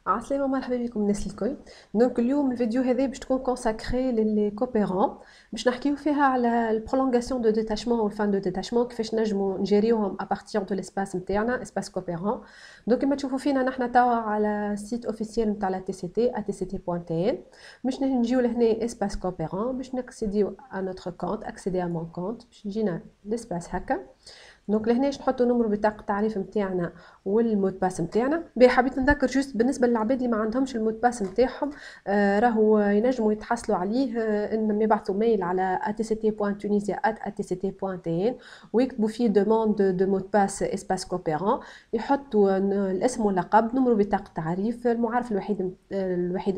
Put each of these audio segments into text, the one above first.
عسلامة مرحبا بكم الناس الكل. دونك اليوم الفيديو هذا باش تكون كونساكري للي كوبيرون، باش نحكيو فيها على البرولونغاسيون دو ديتاشمون والفان دو ديتاشمون، كيفاش نجمو نجيريوهم ابارتيغ دو ليسباس نتاعنا اسباس كوبيرون. دونك كما تشوفوا فينا نحنا توا على السيت اوفيسيال نتاع لا تي سي تي atct.tn. باش نجيو لهنا اسباس كوبيرون باش نكسيديو ا نوتر كونت، اكسيدي ا مون كونت باش يجينا ليسباس هكا. دونك لهنا نحطوا نمرو بطاقه التعريف نتاعنا والمود باس نتاعنا. حبيت نذكر جوست بالنسبه للعباد اللي ما عندهمش المود باس نتاعهم، راهو ينجموا يتحصلوا عليه، انهم يبعثوا ميل على atct.tunisia@atct.tn ويكتبوا فيه دوموند دو مود باس اسباس كوبيرون، يحطوا الاسم واللقب، نمرو بطاقه التعريف، المعرف الوحيد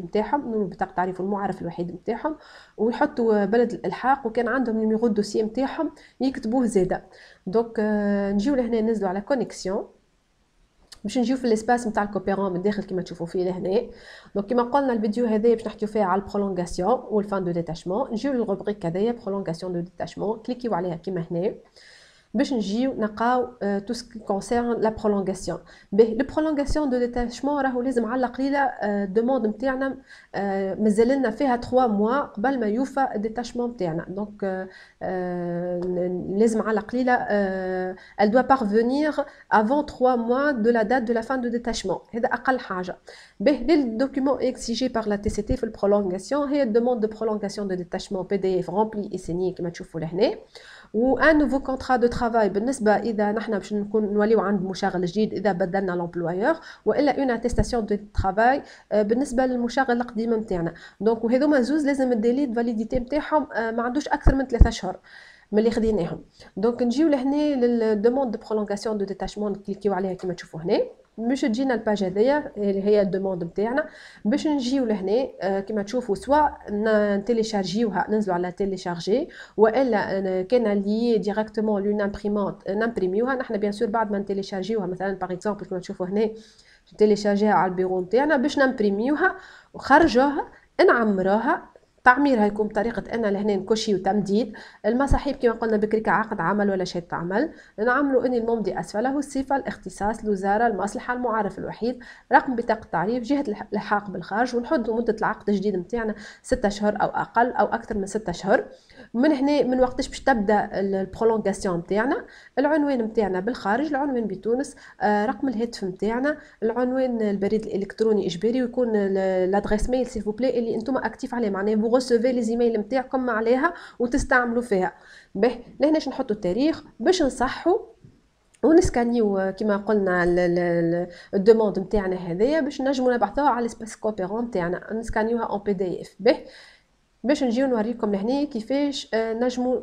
نتاعهم، نمرو بطاقه التعريف والمعرف الوحيد نتاعهم، ويحطوا بلد الالحاق، وكان عندهم نيميرو الدوسي نتاعهم يكتبوه زاده. دونك نجيو لهنا ننزلوا على كونيكسيون باش نجيو في الاسباس نتاع الكوبيرون من الداخل كما تشوفوا فيه لهنا. دونك كما قلنا الفيديو هذايا باش نحكيو فيه على البرولونغاسيون والفان دو ديتاشمون. نجيو للروبريك هذايا برولونغاسيون دو ديتاشمون، كليكيو عليها كما هنا باش نجيو نلقاو تو سكي كونسيرن لا برولونغاسيون. لو برولونغاسيون دو ديتاشمون راهو لازم على القليله دوموند نتاعنا مازال لنا فيها 3 موا قبل ما يوفى الديتاشمون نتاعنا. دونك لازم على القليله elle doit parvenir avant 3 mois de la date de la fin de détachement. هذا اقل حاجه. les documents exigés par la TCT في البرولونغاسيون هي demande de prolongation de détachement PDF rempli et signé كما تشوفوا لهنا، وان نوفو كونترا دو ترافاي بالنسبه اذا نحنا باش نوليو عند مشغل جديد اذا بدلنا لومبلويور، والا اون اتيستاسيون دو ترافاي بالنسبه للمشغل القديم نتاعنا. دونك وهذوما زوز لازم الديلي دو فاليديتي نتاعهم ما عندوش اكثر من 3 اشهر من اللي خديناهم. دونك نجيو لهنا للدوموند دو برولونغاسيون دو ديتاشمون، نكليكيو عليها كما تشوفوا هنا باش تجينا الباج هذيا اللي هي الدوموند نتاعنا. باش نجيو لهنا كما تشوفوا سواء نتيليشارجيوها ننزلوا على تيليشارجي، والا كان لي ديريكتومون لون امبريمونت نمبريميوها نحن بيان سور بعد ما نتيليشارجيوها. مثلا باغ اكزومبل كما تشوفوا هنا تيليشارجيها على البيرو نتاعنا باش نمبريميوها وخرجوها نعمروها. تعميرها يكون بطريقه ان لهنا نكوشيو تمديد المصاحيب كما قلنا بكري كعقد عمل ولا شهاده عمل، نعملوا ان الممضي اسفله الصفه الاختصاص الوزاره المصلحه المعرف الوحيد رقم بطاقه التعريف جهه الالحاق بالخارج، ونحدوا مده العقد الجديد نتاعنا 6 اشهر او اقل او اكثر من 6 اشهر. من هنا من وقتاش باش تبدا البرولونغاسيون نتاعنا، العنوان نتاعنا بالخارج، العنوان بتونس، رقم الهاتف نتاعنا، العنوان البريد الالكتروني اجباري، ويكون لادريس ميل سيل فوبلي اللي انتم اكتيف عليه، معناه فو ريسيفي لي زيميل نتاعكم عليها وتستعملوا فيها. باهي لهناش نحطوا التاريخ باش نصحوا ونسكانيو كما قلنا الدوموند نتاعنا هذايا باش نجموا نبعثوها على الاسباس كوبيرون نتاعنا، نسكانيوها اون بي دي اف. باهي باش نجيو نوريكم لهنا كيفاش نجموا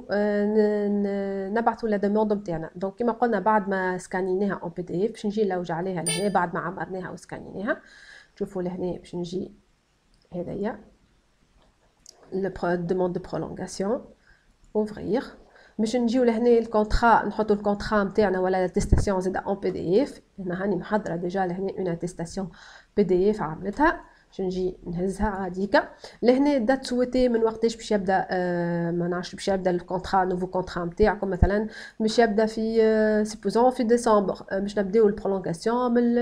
نبعثوا لا دوموند نتاعنا. دونك كما قلنا بعد ما سكانيناها اون بي دي اف باش نجي نلوج عليها لهنا بعد ما عمرناها وسكانيناها. شوفوا لهنا باش نجي هذايا demande de prolongation ouvrir. باش نجيو لهنا الكونترا نحطوا الكونترا نتاعنا ولا الاتيستاسيون زاده اون بي دي اف. هنا هاني محضره ديجا لهنا اون اتيستاسيون بي دي اف عملتها باش نجي نهزها عاديكا. لهنا دات سويتي من وقتاش باش يبدا، ما نعرفش باش يبدا الكونترا نوفو كونترا نتاعكم، مثلا باش يبدا في سيبوزون في ديسمبر، باش نبداو البرولونغاسيون من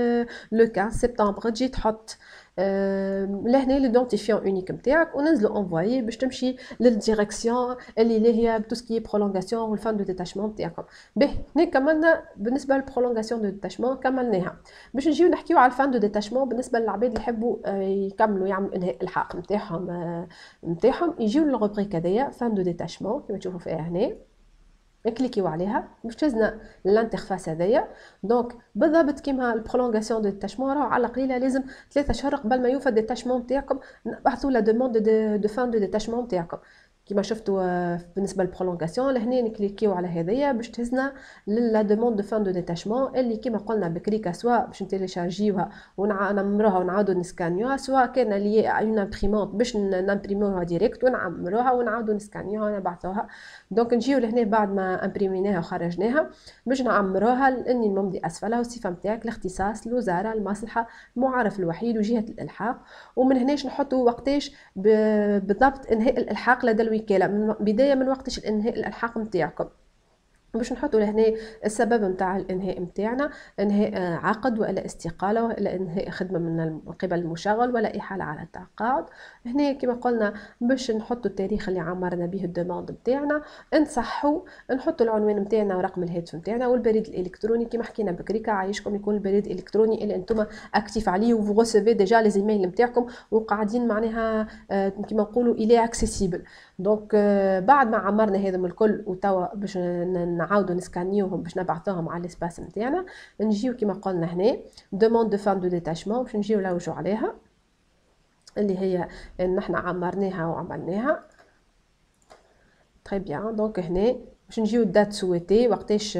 لو 15 سبتمبر، تجي تحط لهنا ليدونتيفيون اونيك نتاعك وننزلوا انفوايي باش تمشي للديريكسيون اللي هي بتوسكي برولونغاسيون والفان دو ديتاشمون نتاعكم. باهي هنا كملنا بالنسبه للبرولونغاسيون دو ديتاشمون كملناها. باش نجيو نحكيو على الفان دو ديتاشمون بالنسبه للعباد اللي يحبوا يكملوا يعملوا انهاء الحاق نتاعهم يجيو للروبريك هذايا فان دو ديتاشمون كما تشوفوا فيها هنا، نكليكيو عليها باش تهزنا للانترفاس هذايا. دونك بالضبط كيما البرولونغاسيون دو ديتاشمون راهو على القليله لازم 3 اشهر قبل ما يوفى الديتاشمون نتاعكم نبعثوا لا دوموند دو فان دو ديتاشمون نتاعكم. كيما شفتوا بالنسبه للبرولونغاسيون لهنا نكليكيو على هذايا باش تهزنا لا دوموند دو فان دو ديتاشمون اللي كيما قلنا بكري سواء باش نتيليشارجيوها ونعمروها ونعاودوا نسكانيوها، سواء كان لي اون امبريمونت باش نمبريموها ديريكت ونعمروها ونعاودوا نسكانيوها ونبعثوها. دونك نجيو لهنا بعد ما امبريميناها وخرجناها باش نعمروها لاني الممضي اسفلها والصفه نتاعك الاختصاص الوزاره المصلحه المعرف الوحيد وجهه الالحاق. ومن هناش نحطوا وقتاش بالضبط انهاء الالحاق لدى الوكاله، من بدايه من وقتاش انهاء الالحاق نتاعكم. باش نحطوا لهنا السبب نتاع الانهاء نتاعنا، انهاء عقد والا استقاله والا انهاء خدمه من قبل المشغل ولا احاله على التقاعد. هنا كما قلنا باش نحطوا التاريخ اللي عمرنا به الدوموند نتاعنا، نصحوا نحطوا العنوان نتاعنا ورقم الهاتف نتاعنا والبريد الالكتروني كما حكينا بكريكا. عايشكم يكون البريد الالكتروني اللي انتم اكتيف عليه وفو ريسيفي ديجا لي زيميل نتاعكم وقاعدين معناها كما نقولوا الي اكسيسيبل. دونك بعد ما عمرنا هذا من الكل وتوا باش نعاودوا نسكانيوهم باش نبعثوهم على الاسباس نتاعنا، نجيو كما قلنا هنا دوموند دو فان دو ديتاشمون باش نجيو نلوجوا عليها اللي هي نحنا عمرناها وعملناها. تري بيان. دونك هنا باش نجيو دات سويتي وقتاش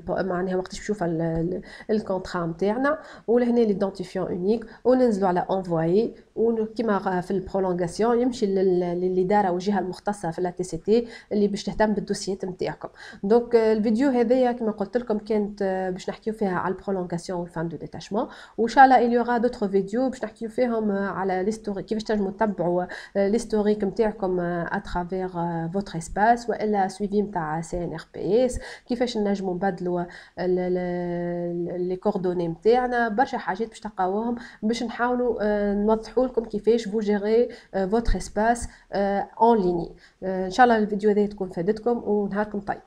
معناها وقتاش نشوف الكونطرا نتاعنا، ولهنا ليدونتيفيون اونيك وننزلوا على انفوايي، وكما في البرولونغاسيون يمشي للاداره والجهه المختصه في لا تي سي تي اللي باش تهتم بالدوسيات نتاعكم. دونك الفيديو هذايا كما قلت لكم كانت باش نحكيو فيها على البرولونغاسيون والفان دو ديتاشمون، وان شاء الله يليوغا دوتر فيديو باش نحكيو فيهم على ليستوريك كيفاش تنجموا تتبعوا ليستوريك نتاعكم اترافير فوتر اسباس والا سويفي نتاع CNRPS، كيفاش نجموا نبدلوا لي كوردوني نتاعنا. برشا حاجات باش تلقاوهم باش نحاولوا نوضحوا لكم كيفاش فو جيري فوتر اسباس اون ليني. ان شاء الله الفيديو هذا تكون فادتكم ونهاركم طيب.